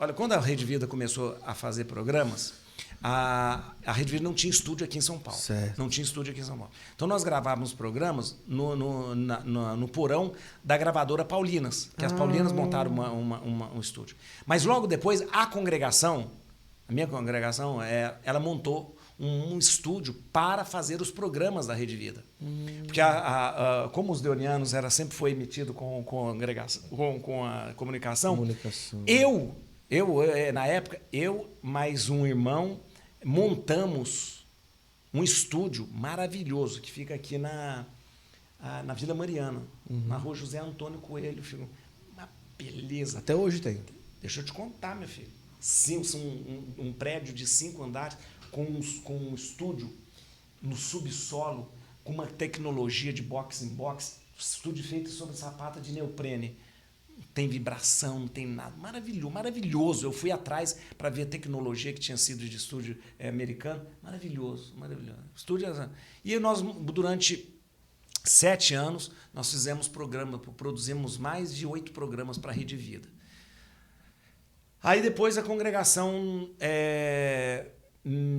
Olha, quando a Rede Vida começou a fazer programas, a Rede Vida não tinha estúdio aqui em São Paulo. Certo. Não tinha estúdio aqui em São Paulo. Então nós gravávamos programas no porão da gravadora Paulinas, que as Paulinas montaram um estúdio. Mas logo depois, a minha congregação, ela montou um estúdio para fazer os programas da Rede Vida. Porque como os deonianos sempre foi emitido com a comunicação, na época, eu mais um irmão montamos um estúdio maravilhoso que fica aqui na Vila Mariana, na Rua José Antônio Coelho. Uma beleza. Até hoje tem. Deixa eu te contar, meu filho. Sim, um prédio de 5 andares com um estúdio no subsolo, com uma tecnologia de box in box, estúdio feito sobre sapata de neoprene. Não tem vibração, não tem nada. Maravilhoso. Eu fui atrás para ver a tecnologia que tinha sido de estúdio americano. Maravilhoso. Estúdio. E nós, durante 7 anos, nós fizemos produzimos mais de 8 programas para a Rede Vida. Aí depois a congregação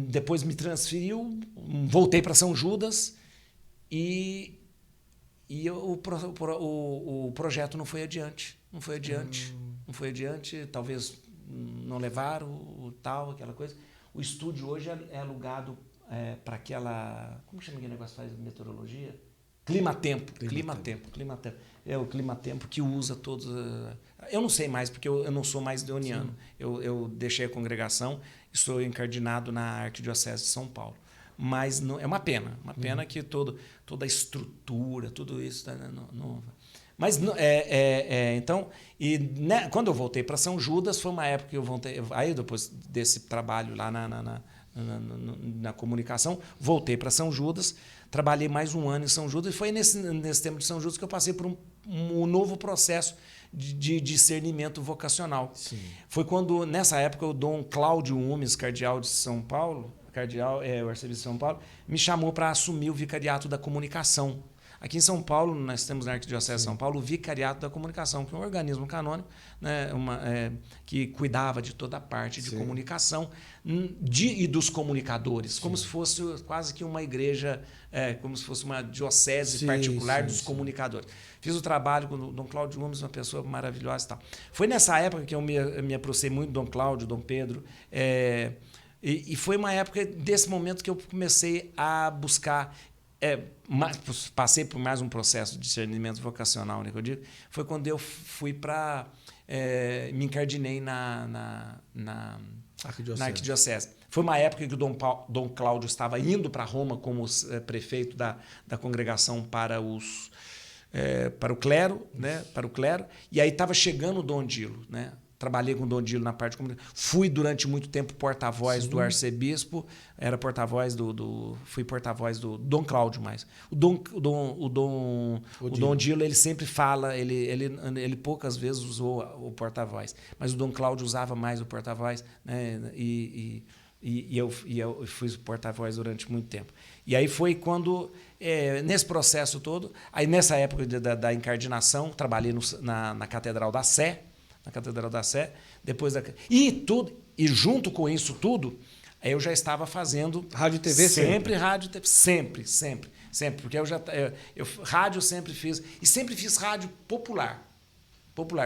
depois me transferiu, voltei para São Judas e o projeto não foi adiante. Não foi adiante, talvez não levaram, aquela coisa. O estúdio hoje é alugado para aquela... Como chama aquele negócio que faz meteorologia? Climatempo. É o Climatempo que usa todos... Eu não sei mais, porque eu não sou mais deoniano. Eu deixei a congregação, estou encardinado na Arquidiocese de São Paulo. Mas não, é uma pena que toda a estrutura, tudo isso... Mas, então... E, né, quando eu voltei para São Judas, foi uma época que eu voltei... Aí, depois desse trabalho lá na comunicação, voltei para São Judas, trabalhei mais um ano em São Judas, e foi nesse tempo de São Judas que eu passei por um novo processo de discernimento vocacional. Sim. Foi quando, nessa época, o Dom Cláudio Umes, cardeal de São Paulo, o arcebispo de São Paulo, me chamou para assumir o vicariato da comunicação. Aqui em São Paulo, nós temos na Arquidiocese de São Paulo o Vicariato da Comunicação, que é um organismo canônico, né, que cuidava de toda a parte de comunicação e dos comunicadores, como se fosse quase que uma igreja, como se fosse uma diocese particular dos comunicadores. Fiz o trabalho com o Dom Cláudio Gomes, uma pessoa maravilhosa e tal. Foi nessa época que eu me aproximei muito do Dom Cláudio, Dom Pedro, e foi uma época desse momento que eu comecei a buscar... passei por mais um processo de discernimento vocacional, né, que eu digo. Foi quando eu fui para... me encardinei na Arquidiocese. Foi uma época que o Dom Cláudio estava indo para Roma como prefeito da congregação para o clero, né, e aí estava chegando o Dom Dilo, né? Trabalhei com o Dom Dilo na parte de comunicação. Fui durante muito tempo porta-voz do arcebispo, fui porta-voz do Dom Cláudio mais. O Dom Dilo, ele sempre fala, ele poucas vezes usou o porta-voz, mas o Dom Cláudio usava mais o porta-voz, né? E eu fui porta-voz durante muito tempo. E aí foi quando, nesse processo todo, aí nessa época da encardinação, trabalhei na Catedral da Sé, e junto com isso tudo, eu já estava fazendo rádio e TV rádio, sempre, porque rádio sempre fiz, e sempre fiz rádio popular.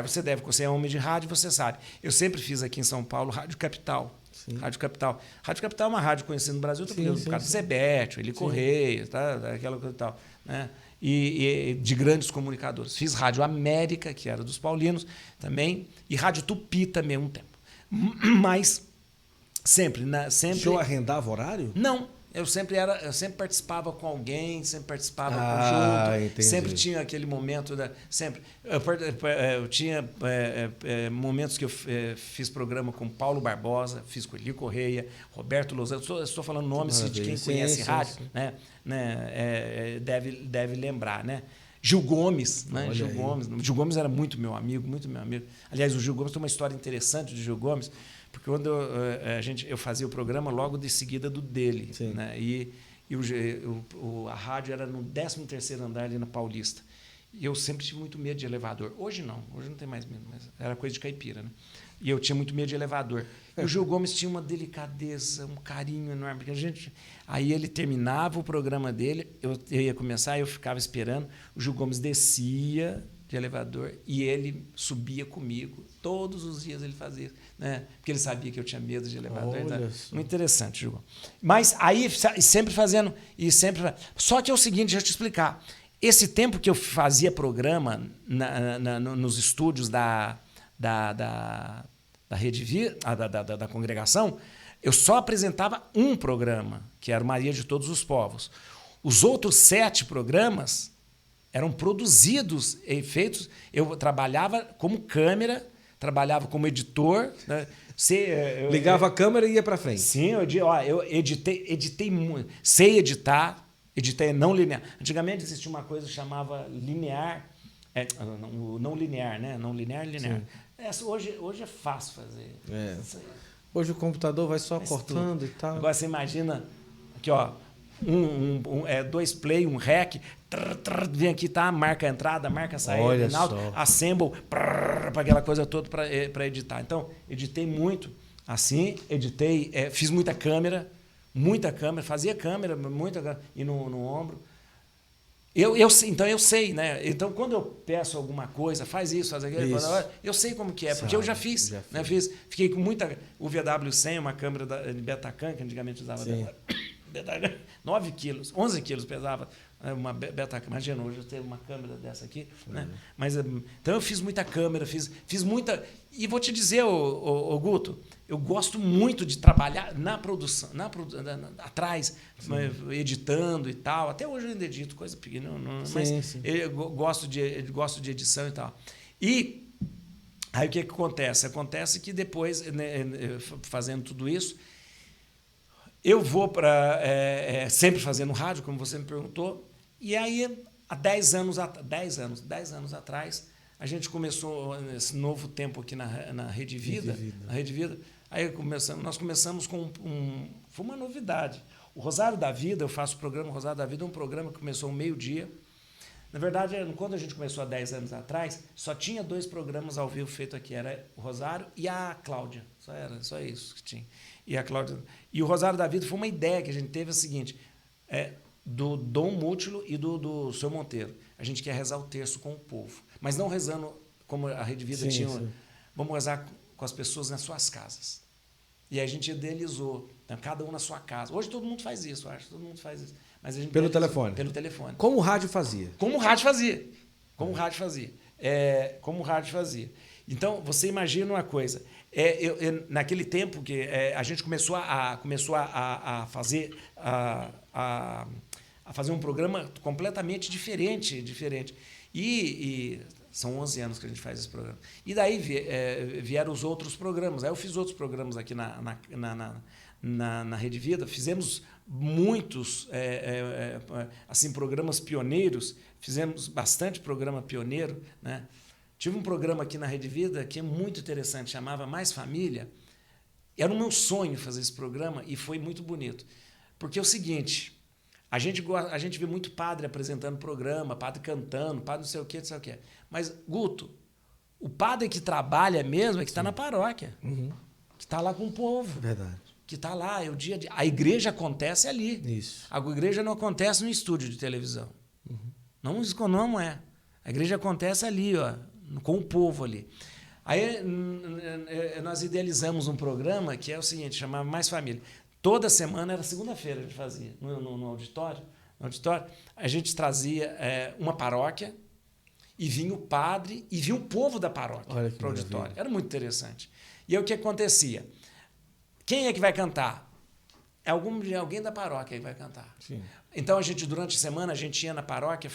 Você é homem de rádio, você sabe. Eu sempre fiz aqui em São Paulo Rádio Capital. Sim. Rádio Capital é uma rádio conhecida no Brasil, por causa do Zebete, Eli Correia, tá, aquela coisa e tal, né? E de grandes comunicadores. Fiz Rádio América, que era dos paulinos também, e Rádio Tupi também um tempo. Mas sempre... O senhor arrendava horário? Não. Eu sempre participava com alguém, sempre participava junto, entendi. Sempre tinha aquele momento, sempre. Eu tinha momentos que eu fiz programa com Paulo Barbosa, fiz com Eli Correia, Roberto Lozano, estou falando nomes de quem conhece rádio, né? Deve lembrar, né? Gil Gomes, né? Gil Gomes era muito meu amigo. Aliás, o Gil Gomes tem uma história interessante de Gil Gomes, porque quando eu fazia o programa logo de seguida do dele, né? E a rádio era no 13º andar ali na Paulista. E eu sempre tive muito medo de elevador. Hoje não tem mais medo, mas era coisa de caipira, né? E eu tinha muito medo de elevador. E o Gil Gomes tinha uma delicadeza, um carinho enorme. Porque aí ele terminava o programa dele, eu ia começar, eu ficava esperando. O Gil Gomes descia de elevador e ele subia comigo. Todos os dias ele fazia isso, né? Porque ele sabia que eu tinha medo de elevador. Muito interessante, Gil Gomes. Mas aí, sempre fazendo... Só que é o seguinte, deixa eu te explicar. Esse tempo que eu fazia programa nos estúdios da Rede Vida, da congregação, eu só apresentava um programa, que era Maria de Todos os Povos. Os outros 7 programas eram produzidos e feitos. Eu trabalhava como câmera, trabalhava como editor. Né? Ligava a câmera e ia para frente. Sim, eu editei muito. Sei editar, editei não linear. Antigamente existia uma coisa que chamava linear, não linear, né? Não linear, linear. Hoje é fácil fazer. Hoje o computador vai só cortando e tal. Agora você imagina aqui, ó, 2 play, um rec, vem aqui, tá, marca a entrada, marca a saída, assemble, para aquela coisa toda para editar. Então, editei muito assim, fiz muita câmera, fazia câmera, e no ombro. Então eu sei, né? Então, quando eu peço alguma coisa, faz isso, faz aquilo, eu sei como que é, porque eu já fiz. Né? Fiquei com muita... O VW100, uma câmera de Betacam, que antigamente usava Betacam, 9 quilos, 11 quilos pesava uma Betacam. Imagina, hoje eu tenho uma câmera dessa aqui. Né? Mas, então eu fiz muita câmera, fiz muita... E vou te dizer, Guto, eu gosto muito de trabalhar na produção, atrás, editando e tal. Até hoje eu ainda edito coisa pequena, mas eu gosto de edição e tal. E aí o que acontece? Acontece que depois, né, fazendo tudo isso, eu vou sempre fazendo rádio, como você me perguntou, e aí há 10 anos atrás, a gente começou esse novo tempo aqui na Rede Vida. Na Rede Vida. Aí nós começamos com foi uma novidade. O Rosário da Vida, eu faço o programa Rosário da Vida, é um programa que começou ao meio-dia. Na verdade, quando a gente começou há 10 anos atrás, só tinha 2 programas ao vivo feitos aqui. Era o Rosário e a Cláudia. Só isso que tinha. E o Rosário da Vida foi uma ideia que a gente teve, a seguinte, do Dom Mútilo e do Seu Monteiro. A gente quer rezar o terço com o povo. Mas não rezando como a Rede Vida tinha. Vamos rezar com as pessoas nas suas casas. E aí a gente idealizou, então, cada um na sua casa. Hoje todo mundo faz isso, eu acho. Todo mundo faz isso. Mas a gente pelo telefone? Pelo telefone. Como o rádio fazia? Como o rádio fazia. Então, você imagina uma coisa. Naquele tempo que a gente começou a fazer um programa completamente diferente. E são 11 anos que a gente faz esse programa. E daí vieram os outros programas. Aí eu fiz outros programas aqui na Rede Vida. Fizemos muitos assim, programas pioneiros. Fizemos bastante programa pioneiro. Né? Tive um programa aqui na Rede Vida que é muito interessante, chamava Mais Família. Era o meu sonho fazer esse programa e foi muito bonito. Porque é o seguinte... A gente vê muito padre apresentando programa, padre cantando, padre não sei o quê. Mas, Guto, o padre que trabalha mesmo é que está na paróquia. Que está lá com o povo. Verdade. Que está lá, é o dia a dia. A igreja acontece ali. Isso. A igreja não acontece no estúdio de televisão. Não é. A igreja acontece ali, ó, com o povo ali. Aí nós idealizamos um programa que é o seguinte, chamava Mais Família. Toda semana, era segunda-feira, a gente fazia, no auditório. No auditório, a gente trazia uma paróquia e vinha o padre e vinha o povo da paróquia para o auditório. Era muito interessante. E aí o que acontecia? Quem é que vai cantar? Alguém da paróquia que vai cantar. Sim. Então, durante a semana, a gente ia na paróquia,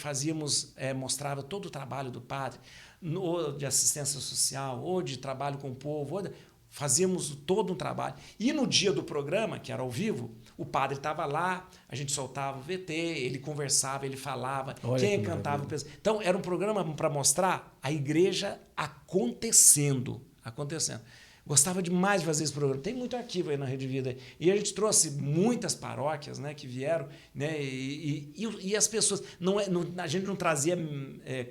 mostrava todo o trabalho do padre, ou de assistência social, ou de trabalho com o povo, fazíamos todo um trabalho. E no dia do programa, que era ao vivo, o padre estava lá, a gente soltava o VT, ele conversava, ele falava, quem cantava. Então, era um programa para mostrar a igreja acontecendo. Gostava demais de fazer esse programa. Tem muito arquivo aí na Rede Vida. E a gente trouxe muitas paróquias, né, que vieram, né, e as pessoas. A gente não trazia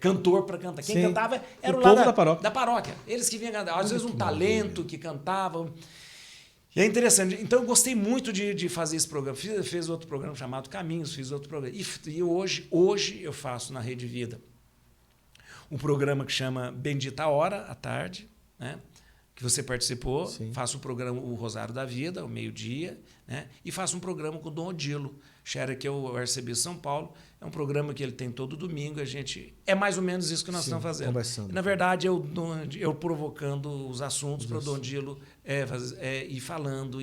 cantor para cantar. Quem cantava era o povo lá da paróquia. Eles que vinham cantar. Às vezes um talento que cantava. E é interessante. Então eu gostei muito de fazer esse programa. Fiz outro programa chamado Caminhos, fiz outro programa. E hoje eu faço na Rede Vida um programa que chama Bendita Hora, à tarde, né? Que você participou. Sim. Faço o programa O Rosário da Vida, ao meio-dia, né? E faço um programa com o Dom Odilo Scherer, que é o arcebispo de São Paulo. É um programa que ele tem todo domingo. É mais ou menos isso que nós estamos fazendo. Conversando. Na verdade, eu provocando os assuntos para o Dom Odilo ir falando.